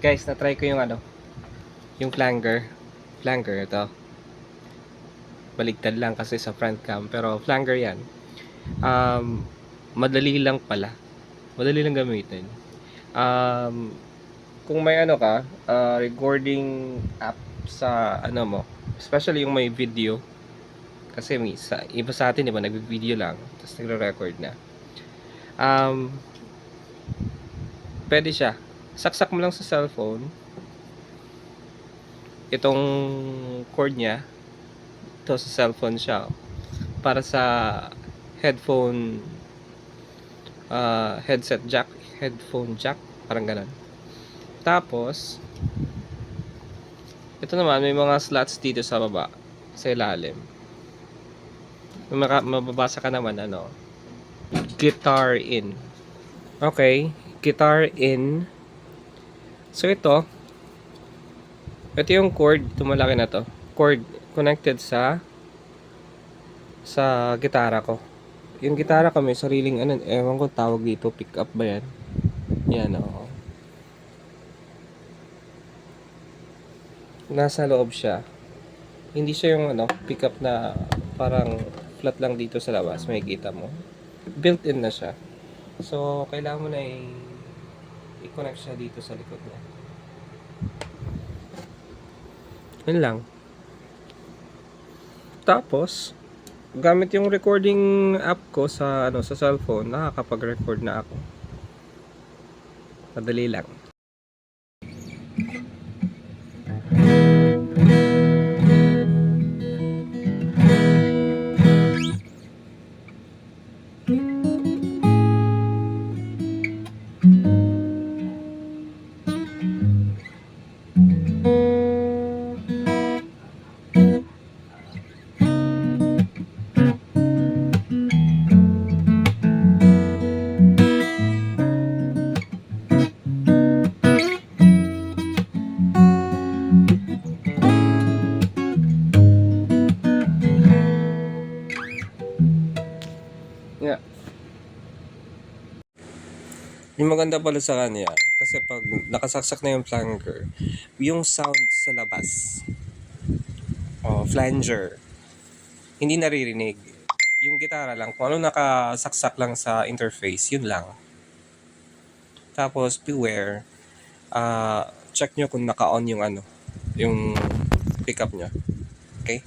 Guys, na-try ko yung yung flanger. Flanger ito. Baligtad lang kasi sa front cam, pero flanger 'yan. Madali lang pala. Madali lang gamitin. Kung may recording app sa mo, especially yung may video, kasi sa iba sa atin, di ba, nagvi-video lang tapos nagre-record na. Pwede siya. Saksak mo lang sa cellphone itong cord niya. Ito sa cellphone siya. Para sa headphone headset jack, headphone jack, parang ganun. Tapos ito naman, may mga slots dito sa baba, sa ilalim. Mababasa ka naman guitar in. Okay, guitar in. So ito yung cord, ito malaki na to. Cord connected sa gitara ko. Yung gitara ko may sariling ewan ko tawag dito, pick up ba yan? Yan, oo. Nasa loob siya. Hindi siya yung pick up na parang flat lang dito sa labas, makikita mo. Built-in na siya. So, kailangan mo na i-connect siya dito sa likod niya. Yun lang. Tapos, gamit yung recording app ko sa sa cellphone, nakakapag-record na ako. Madali lang. Yeah. Yung maganda pala sa kanya, kasi pag nakasaksak na yung flanger, yung sound sa labas, flanger, hindi naririnig. Yung gitara lang, kung ano nakasaksak lang sa interface, yun lang. Tapos, beware, check nyo kung naka-on yung yung pickup nyo. Okay?